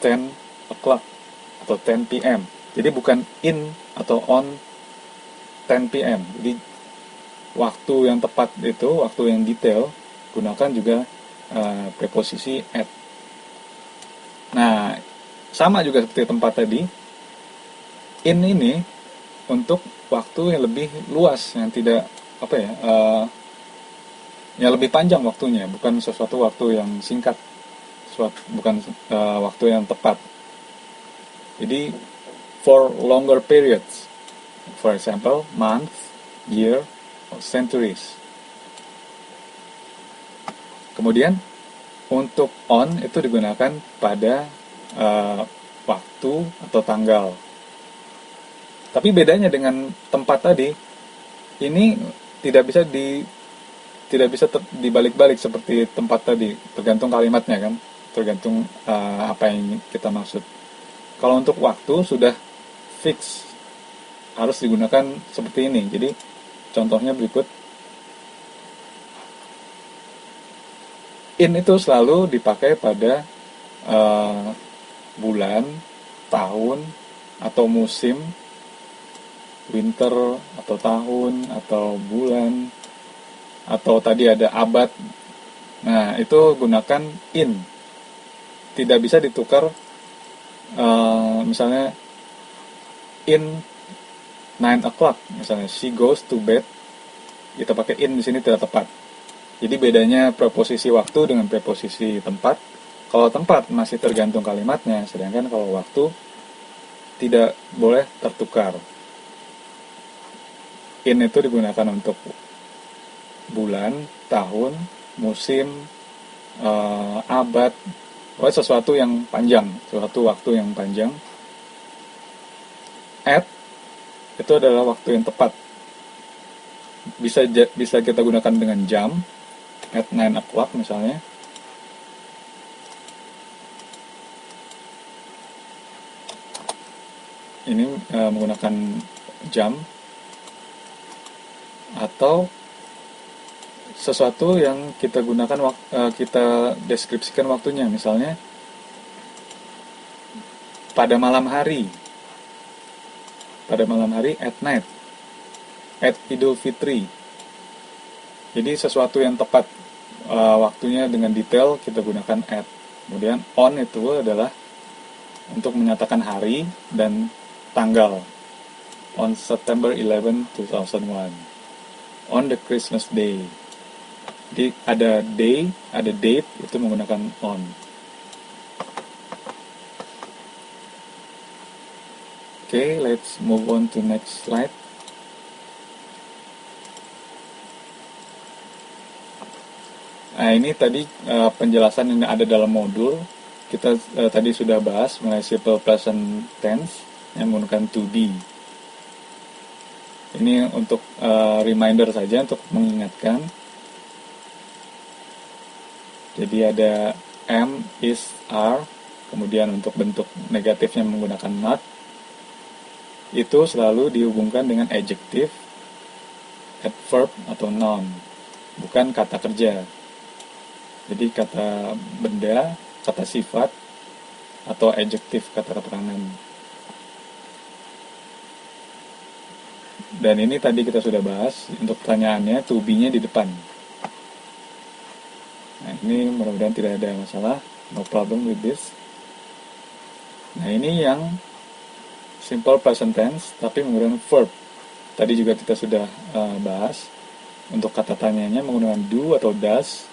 10 o'clock atau 10 p.m. Jadi bukan in atau on 10 p.m. Jadi waktu yang tepat itu, waktu yang detail, gunakan juga preposisi at. Nah, sama juga seperti tempat tadi, in ini untuk waktu yang lebih luas, yang tidak apa ya, yang lebih panjang waktunya, bukan sesuatu waktu yang singkat, bukan waktu yang tepat. Jadi for longer periods, for example, month, year, or centuries. Kemudian untuk on itu digunakan pada waktu atau tanggal. Tapi bedanya dengan tempat tadi, ini tidak bisa dibalik-balik seperti tempat tadi, tergantung kalimatnya kan, tergantung apa yang kita maksud. Kalau untuk waktu sudah fix, harus digunakan seperti ini. Jadi contohnya berikut. In itu selalu dipakai pada bulan, tahun, atau musim, winter, atau tahun, atau bulan, atau tadi ada abad. Nah, itu gunakan in. Tidak bisa ditukar, misalnya in 9 o'clock, misalnya she goes to bed, kita pakai in di sini tidak tepat. Jadi bedanya preposisi waktu dengan preposisi tempat. Kalau tempat masih tergantung kalimatnya, sedangkan kalau waktu tidak boleh tertukar. In itu digunakan untuk bulan, tahun, musim, abad, sesuatu yang panjang, suatu waktu yang panjang. At itu adalah waktu yang tepat. Bisa kita gunakan dengan jam, at 9 o'clock misalnya. Ini menggunakan jam, atau sesuatu yang kita gunakan, kita deskripsikan waktunya, misalnya pada malam hari at night, at Idul Fitri. Jadi sesuatu yang tepat waktunya dengan detail kita gunakan at. Kemudian on itu adalah untuk menyatakan hari dan tanggal. On September 11, 2001. On the Christmas Day. Jadi ada day, ada date, itu menggunakan on. Okay, let's move on to next slide. Nah, ini tadi penjelasan yang ada dalam modul. Kita tadi sudah bahas mengenai simple present tense yang menggunakan to be. Ini untuk reminder saja, untuk mengingatkan. Jadi ada am, is, are. Kemudian untuk bentuk negatifnya menggunakan not. Itu selalu dihubungkan dengan adjective, adverb, atau noun. Bukan kata kerja. Jadi kata benda, kata sifat, atau adjektif, kata keterangan. Dan ini tadi kita sudah bahas, untuk pertanyaannya to be-nya di depan. Nah, ini mudah-mudahan tidak ada masalah, no problem with this. Nah, ini yang simple present tense, tapi menggunakan verb. Tadi juga kita sudah bahas, untuk kata tanyanya menggunakan do atau does.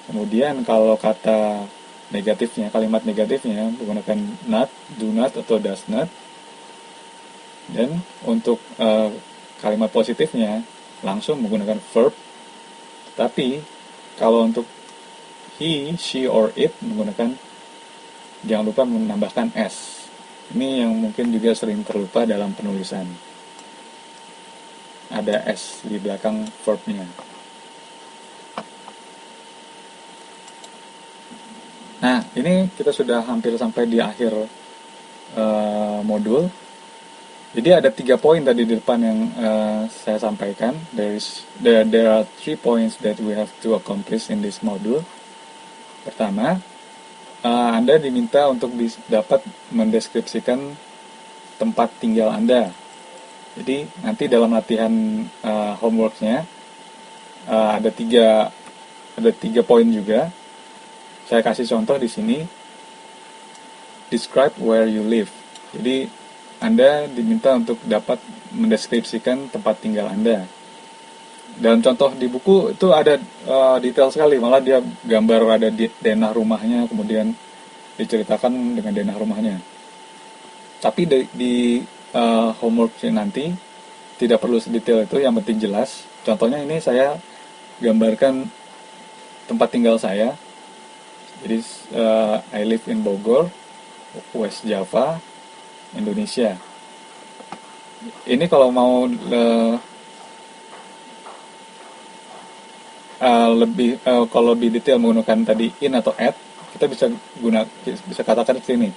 Kemudian kalau kata negatifnya, kalimat negatifnya menggunakan not, do not, atau does not. Dan untuk kalimat positifnya langsung menggunakan verb. Tapi kalau untuk he, she, or it menggunakan, jangan lupa menambahkan s. Ini yang mungkin juga sering terlupa dalam penulisan. Ada s di belakang verbnya. Nah, ini kita sudah hampir sampai di akhir modul. Jadi ada 3 poin tadi di depan yang saya sampaikan. There are 3 points that we have to accomplish in this module. Pertama, Anda diminta untuk dapat mendeskripsikan tempat tinggal Anda. Jadi nanti dalam latihan homeworknya ada tiga poin juga. Saya kasih contoh di sini. Describe where you live. Jadi Anda diminta untuk dapat mendeskripsikan tempat tinggal Anda. Dalam contoh di buku itu ada detail sekali, malah dia gambar ada denah rumahnya, kemudian diceritakan dengan denah rumahnya. Tapi di homework nanti tidak perlu sedetail itu, yang penting jelas. Contohnya ini saya gambarkan tempat tinggal saya. Jadi I live in Bogor, West Java, Indonesia. Ini kalau mau kalau lebih detail menggunakan tadi in atau at, kita bisa katakan di sini,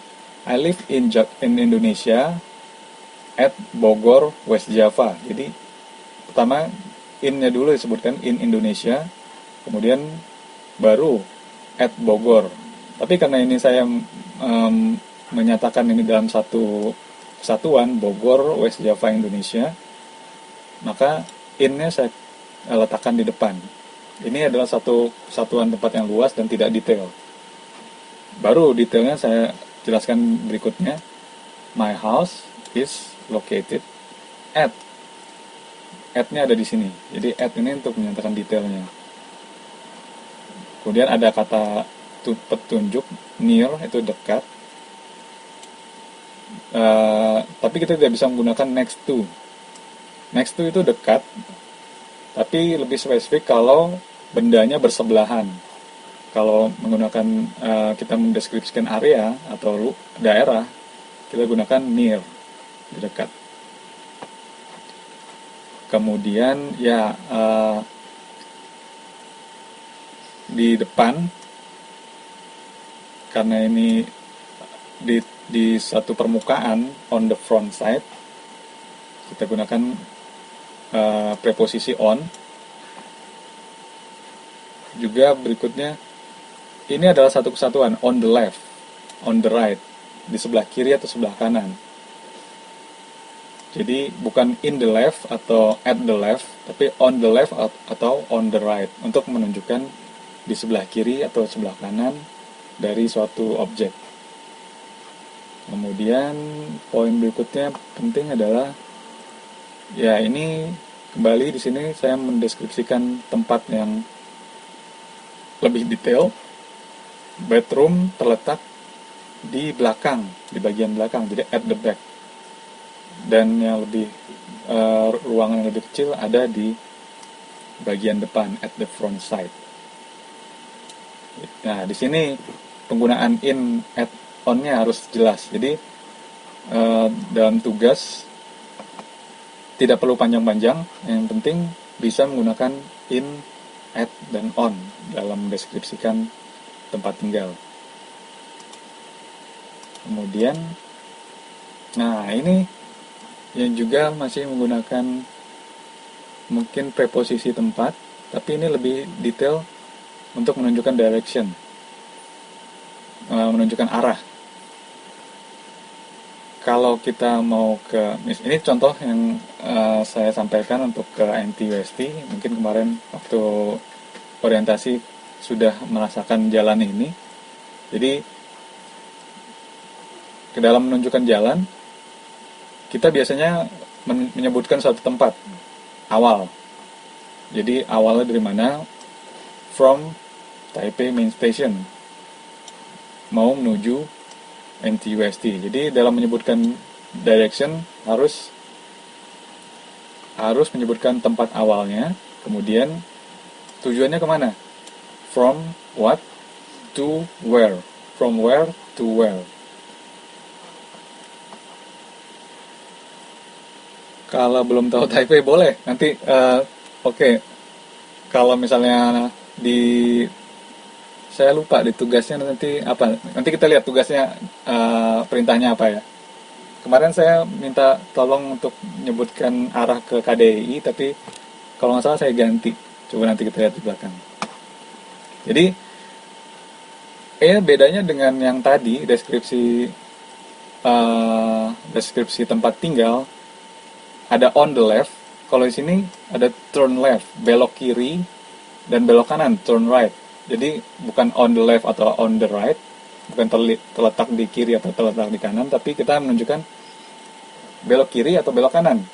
I live in Indonesia at Bogor, West Java. Jadi pertama in-nya dulu disebutkan, in Indonesia, kemudian baru at Bogor. Tapi karena ini saya menyatakan ini dalam satu kesatuan, Bogor, West Java, Indonesia, maka in-nya saya letakkan di depan. Ini adalah satu kesatuan tempat yang luas dan tidak detail. Baru detailnya saya jelaskan berikutnya. My house is located at. At-nya ada di sini. Jadi at ini untuk menyatakan detailnya. Kemudian ada kata petunjuk, near, itu dekat. Tapi kita tidak bisa menggunakan next to. Next to itu dekat, tapi lebih spesifik kalau bendanya bersebelahan. Kalau menggunakan kita mendeskripsikan area atau daerah, kita gunakan near, dekat. Kemudian ya di depan, karena ini di satu permukaan, on the front side, kita gunakan preposisi on. Juga berikutnya, ini adalah satu kesatuan, on the left, on the right, di sebelah kiri atau sebelah kanan. Jadi bukan in the left atau at the left, tapi on the left atau on the right, untuk menunjukkan di sebelah kiri atau sebelah kanan dari suatu objek. Kemudian poin berikutnya penting adalah, ya ini kembali di sini saya mendeskripsikan tempat yang lebih detail. Bedroom terletak di belakang, di bagian belakang, jadi at the back. Dan yang lebih ruangan yang lebih kecil ada di bagian depan, at the front side. Nah, di sini penggunaan in, at, on-nya harus jelas. Jadi dalam tugas tidak perlu panjang-panjang, yang penting bisa menggunakan in, at, dan on dalam mendeskripsikan tempat tinggal. Kemudian, nah ini yang juga masih menggunakan mungkin preposisi tempat, tapi ini lebih detail untuk menunjukkan direction, menunjukkan arah. Kalau kita mau ke, ini contoh yang saya sampaikan untuk ke NTUST, mungkin kemarin waktu orientasi sudah merasakan jalan ini. Jadi ke dalam menunjukkan jalan, kita biasanya menyebutkan suatu tempat awal. Jadi awalnya dari mana? From Taipei Main Station, mau menuju NTUST. Jadi dalam menyebutkan direction harus menyebutkan tempat awalnya, kemudian tujuannya kemana? From what to where? From where to where? Kalau belum tahu Taipei boleh nanti oke. Kalau misalnya saya lupa di tugasnya nanti apa. Nanti kita lihat tugasnya, perintahnya apa ya. Kemarin saya minta tolong untuk menyebutkan arah ke KDI, tapi kalau nggak salah saya ganti. Coba nanti kita lihat di belakang. Jadi Bedanya dengan yang tadi, deskripsi tempat tinggal, ada on the left. Kalau di sini ada turn left, belok kiri, dan belok kanan, turn right. Jadi bukan on the left atau on the right, bukan terletak di kiri atau terletak di kanan, tapi kita menunjukkan belok kiri atau belok kanan.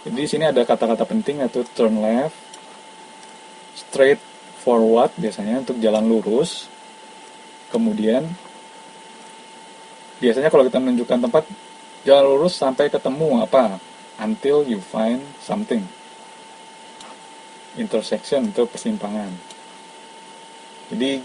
Jadi di sini ada kata-kata penting yaitu turn left, straight forward biasanya untuk jalan lurus. Kemudian biasanya kalau kita menunjukkan tempat, jalan lurus sampai ketemu apa? Until you find something. Intersection itu persimpangan. Jadi